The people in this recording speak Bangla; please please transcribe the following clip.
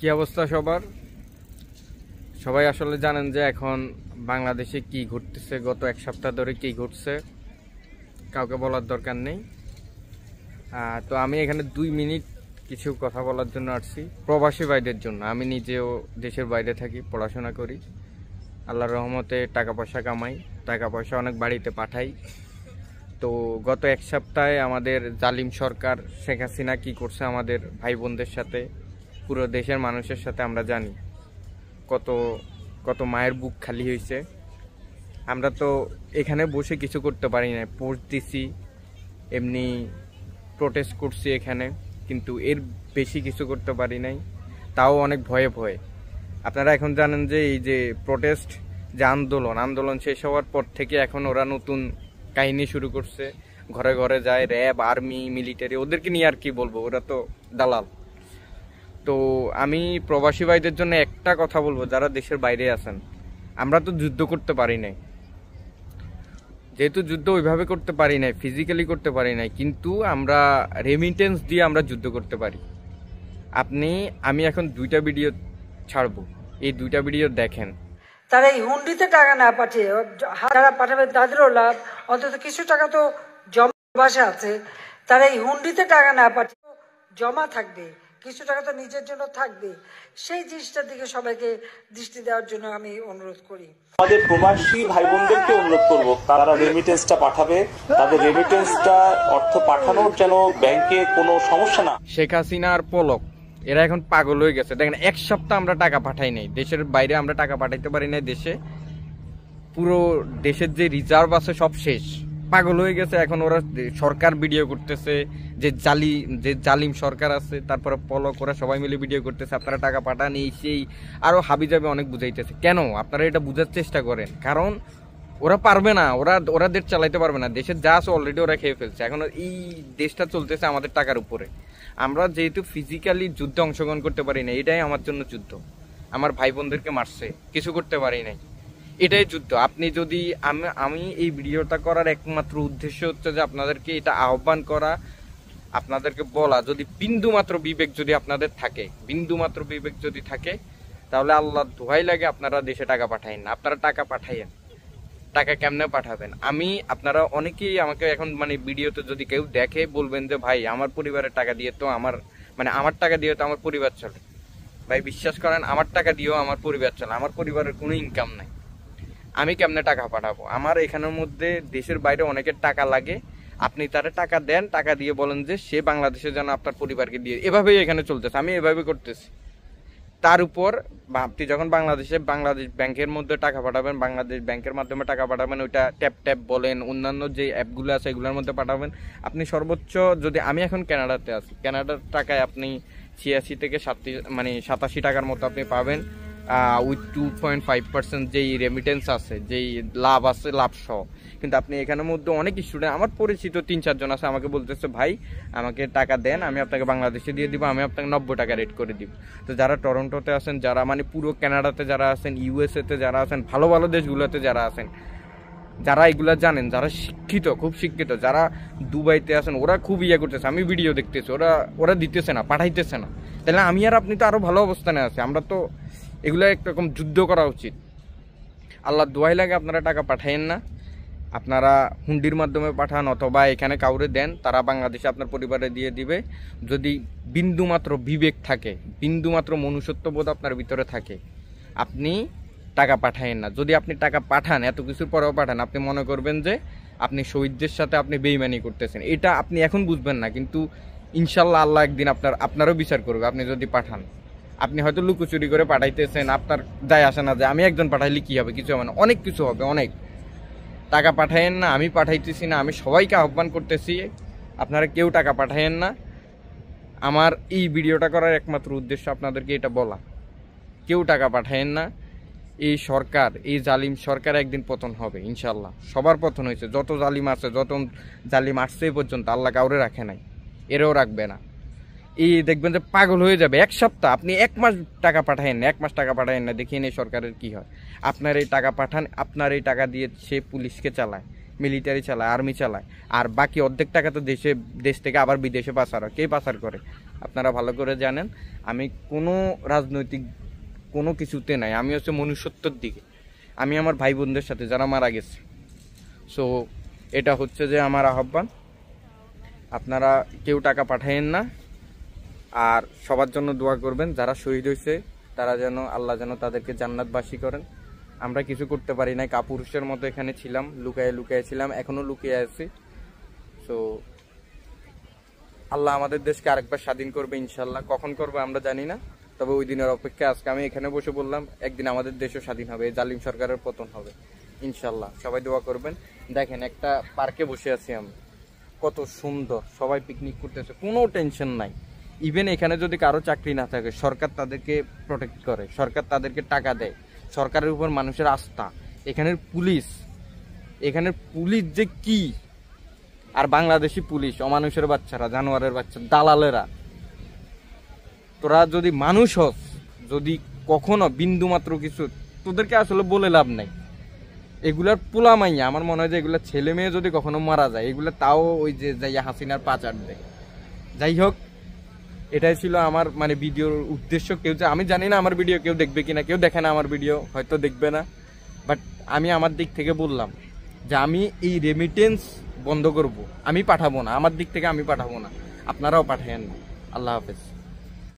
কি অবস্থা সবার? সবাই আসলে জানেন যে এখন বাংলাদেশে কি ঘটতেছে, গত এক সপ্তাহ ধরে কি ঘটছে কাউকে বলার দরকার নেই। তো আমি এখানে 2 মিনিট কিছু কথা বলার জন্য আসছি, প্রবাসী ভাইদের জন্য। আমি নিজেও দেশের বাইরে থাকি, পড়াশোনা করি, আল্লাহর রহমতে টাকা পয়সা কামাই, টাকা পয়সা অনেক বাড়িতে পাঠাই। তো গত এক সপ্তাহে আমাদের জালিম সরকার শেখ হাসিনা কি করছে আমাদের ভাই বোনদের সাথে, পুরো দেশের মানুষের সাথে আমরা জানি। কত কত মায়ের বুক খালি হয়েছে। আমরা তো এখানে বসে কিছু করতে পারি না, পোস্ট দিছি, এমনি প্রোটেস্ট করছি এখানে, কিন্তু এর বেশি কিছু করতে পারি নাই, তাও অনেক ভয়ে ভয়ে। আপনারা এখন জানেন যে এই যে প্রোটেস্ট, যে আন্দোলন শেষ হওয়ার পর থেকে এখন ওরা নতুন কাহিনী শুরু করছে, ঘরে ঘরে যায়, র্যাব, আর্মি, মিলিটারি, ওদেরকে নিয়ে আর কি বলবো, ওরা তো দালাল। তো আমি প্রবাসী ভাইদের জন্য একটা কথা বলবো, যারা দেশের বাইরে আছেন, আমরা তো যুদ্ধ করতে পারি নাই, যেহেতু যুদ্ধ ওইভাবে করতে পারি নাই, ফিজিক্যালি করতে পারি নাই, কিন্তু আমরা রেমিটেন্স দিয়ে আমরা যুদ্ধ করতে পারি। আমি এখন 2টা ভিডিও ছাড়বো, এই 2টা ভিডিও দেখেন। তারা এই হুন্ডিতে টাকা না পাঠিয়ে যারা পাঠাবে তাদেরও লাভ, অন্তত কিছু টাকা তো জমা আছে। তারা এই হুন্ডিতে টাকা না পাঠিয়ে জমা থাকবে, কিছু টাকা তো নিজের জন্য থাকবে। সেই জিনিসটার দিকে সবাইকে দৃষ্টি দেওয়ার জন্য আমি অনুরোধ করি। আমাদের প্রবাসী ভাই বোনদেরকে অনুরোধ করব, তারা রেমিটেন্সটা পাঠাবে, তাদের রেমিটেন্সটা অর্থ পাঠানোর যেন ব্যাংকে কোনো সমস্যা না। শেখ হাসিনা আর পলক এরা এখন পাগল হয়ে গেছে। দেখেন, এক সপ্তাহ আমরা টাকা পাঠাই নাই, দেশের বাইরে আমরা টাকা পাঠাইতে পারি নাই, দেশে পুরো দেশের যে রিজার্ভ আছে সব শেষ, পাগল হয়ে গেছে। এখন ওরা সরকার ভিডিও করতেছে, যে জালিম সরকার আছে, তারপরে পলক, ওরা সবাই মিলে ভিডিও করতেছে, আপনারা টাকা পাঠান, এই সেই, আরো হাবিজাবি অনেক বুঝাইতেছে। কেন? আপনারা এটা বুঝার চেষ্টা করেন, কারণ ওরা পারবে না, ওরা দেশ চালাইতে পারবে না, দেশের যা আছে অলরেডি ওরা খেয়ে ফেলছে। এখন এই দেশটা চলতেছে আমাদের টাকার উপরে। আমরা যেহেতু ফিজিক্যালি যুদ্ধে অংশগ্রহণ করতে পারি না, এটাই আমার জন্য যুদ্ধ। আমার ভাই বোনদেরকে মারছে, কিছু করতে পারি নাই, এটাই যুদ্ধ। আপনি যদি আমি এই ভিডিওটা করার একমাত্র উদ্দেশ্য হচ্ছে যে আপনাদেরকে এটা আহ্বান করা, আপনাদেরকে বলা, যদি বিন্দুমাত্র বিবেক যদি আপনাদের থাকে, বিন্দুমাত্র বিবেক যদি থাকে, তাহলে আল্লাহ দোহাই লাগে আপনারা দেশে টাকা পাঠাইন না। আপনারা টাকা পাঠাইয়েন, টাকা কেমনে পাঠাবেন? আপনারা অনেকেই আমাকে এখন ভিডিওতে যদি কেউ দেখে বলবেন যে ভাই আমার পরিবারের টাকা দিয়ে তো আমার টাকা দিয়ে তো আমার পরিবার চলে। ভাই বিশ্বাস করেন, আমার টাকা দিয়েও আমার পরিবার চলে, আমার পরিবারের কোনো ইনকাম নাই, আমি কেমনে টাকা পাঠাবো? আমার এখানের মধ্যে দেশের বাইরে অনেকের টাকা লাগে, আপনি তারা টাকা দেন, টাকা দিয়ে বলেন যে সে বাংলাদেশে যেন আপনার পরিবারকে দিয়ে, এভাবেই এখানে চলতেছে, আমি এভাবে করতেছি। তার উপর আপনি যখন বাংলাদেশ ব্যাংকের মধ্যে টাকা পাঠাবেন, বাংলাদেশ ব্যাংকের মাধ্যমে টাকা পাঠাবেন, ওইটা ট্যাপ বলেন, অন্যান্য যে অ্যাপগুলো আছে এগুলোর মধ্যে পাঠাবেন। আপনি সর্বোচ্চ, যদি আমি এখন কানাডাতে আছি, কানাডার টাকায় আপনি 86 থেকে 87 টাকার মতো আপনি পাবেন, উইথ 2.5% যেই রেমিটেন্স আছে, যেই লাভ আছে, লাভ সহ। কিন্তু আপনি এখানের মধ্যে অনেক স্টুডেন্ট, আমার পরিচিত 3-4 জন আছে, আমাকে বলতেছে ভাই আমাকে টাকা দেন, আমি আপনাকে বাংলাদেশে দিয়ে দিব, আমি আপনাকে 90 টাকা রেট করে দিব। তো যারা টরন্টোতে আছেন, যারা পুরো কানাডাতে যারা আছেন, ইউএসএতে যারা আছেন, ভালো ভালো দেশগুলোতে যারা আছেন, যারা এগুলা জানেন, যারা শিক্ষিত, খুব শিক্ষিত, যারা দুবাইতে আছেন, ওরা খুব করতেছে, আমি ভিডিও দেখতেছি, ওরা দিতেছে না, পাঠাইতেছে না। তাহলে আমি আর আপনি তো আরো ভালো অবস্থানে আছে। আমরা তো এগুলো একরকম যুদ্ধ করা উচিত। আল্লাহ দোয়াই লাগে আপনারা টাকা পাঠাইয়েন না, আপনারা হুন্ডির মাধ্যমে পাঠান অথবা এখানে কাউরে দেন, তারা বাংলাদেশে আপনার পরিবারে দিয়ে দিবে। যদি বিন্দুমাত্র বিবেক থাকে, বিন্দুমাত্র মনুষ্যত্ববোধ আপনার ভিতরে থাকে, আপনি টাকা পাঠাইয়েন না। যদি আপনি টাকা পাঠান, এত কিছুর পরেও পাঠান, আপনি মনে করবেন যে আপনি শহীদদের সাথে আপনি বেইমানি করতেছেন। এটা আপনি এখন বুঝবেন না, কিন্তু ইনশাল্লাহ আল্লাহ একদিন আপনারও বিচার করবে। আপনি যদি পাঠান, আপনি হয়তো লুকোচুরি করে পাঠাইতেছেন, আপনার যায় আসে না, যে আমি একজন পাঠাইলে কি হবে, কিছু হবে না, অনেক কিছু হবে, অনেক। টাকা পাঠাইয়েন না, আমি পাঠাইতেছি না, আমি সবাইকে আহ্বান করতেছি, আপনারা কেউ টাকা পাঠাইয়েন না। আমার এই ভিডিওটা করার একমাত্র উদ্দেশ্য আপনাদেরকে এটা বলা, কেউ টাকা পাঠাইয়েন না। এই সরকার, এই জালিম সরকার একদিন পতন হবে ইনশাল্লাহ। সবার পতন হয়েছে, যত জালিম আছে, যত জালিম আসছে এই পর্যন্ত, আল্লাহ কাউরে রাখে নাই, এরাও রাখবে না। এই দেখবেন যে পাগল হয়ে যাবে। এক সপ্তাহ, আপনি 1 মাস টাকা পাঠায়েন না, 1 মাস টাকা পাঠায়েন না, দেখিয়ে নেই সরকারের কি হয়। আপনার এই টাকা পাঠান, আপনার এই টাকা দিয়ে সে পুলিশকে চালায়, মিলিটারি চালায়, আর্মি চালায়, আর বাকি অর্ধেক টাকা তো দেশ থেকে আবার বিদেশে পাচার হয়। কে পাচার করে? আপনারা ভালো করে জানেন। আমি কোনো রাজনৈতিক কোনো কিছুতে নাই, আমি হচ্ছে মনুষ্যত্বর দিকে। আমি আমার ভাই বোনদের সাথে যারা মারা গেছে। সো এটা হচ্ছে যে আমার আহ্বান, আপনারা কেউ টাকা পাঠায়েন না, আর সবার জন্য দোয়া করবেন। যারা শহীদ হয়েছে তারা যেন আল্লাহ যেন তাদেরকে জান্নাতবাসী করেন। আমরা কিছু করতে পারি নাই, কাপুরুষের মতো এখানে ছিলাম, লুকায়ে লুকায়ে ছিলাম, এখনো লুকিয়ে আছি। সো আল্লাহ আমাদের দেশকে আরেকবার স্বাধীন করবে ইনশাল্লাহ। কখন করবে আমরা জানি না, তবে ওই দিনের অপেক্ষা। আজকে আমি এখানে বসে বললাম, একদিন আমাদের দেশও স্বাধীন হবে, এই জালিম সরকারের পতন হবে ইনশাল্লাহ। সবাই দোয়া করবেন। দেখেন একটা পার্কে বসে আছি আমি, কত সুন্দর, সবাই পিকনিক করতেছে, কোনো টেনশন নাই। ইভেন এখানে যদি কারো চাকরি না থাকে, সরকার তাদেরকে প্রোটেক্ট করে, সরকার তাদেরকে টাকা দেয়, সরকারের উপর মানুষের আস্থা। এখানের পুলিশ যে কি, আর বাংলাদেশি পুলিশ অমানুষের বাচ্চারা, জানোয়ারের বাচ্চা, দালালেরা। তোরা যদি মানুষ হস, যদি কখনো বিন্দু মাত্র কিছু, তোদেরকে আসলে বলে লাভ নাই। এগুলার পোলা মাইয়া, আমার মনে হয় যে এগুলা ছেলে মেয়ে যদি কখনো মারা যায়, এগুলা তাও ওই যে যাইয়া হাসিনার পা চাটবে। যাই হোক, এটাই ছিল আমার মানে ভিডিওর উদ্দেশ্য। কেউ যে, আমি জানি না আমার ভিডিও কেউ দেখবে কিনা, কেউ দেখে না আমার ভিডিও, হয়তো দেখবে না, বাট আমি আমার দিক থেকে বললাম যে আমি এই রেমিটেন্স বন্ধ করব, আমি পাঠাবো না, আমার দিক থেকে আমি পাঠাবো না, আপনারাও পাঠায়েন না। আল্লাহ হাফেজ।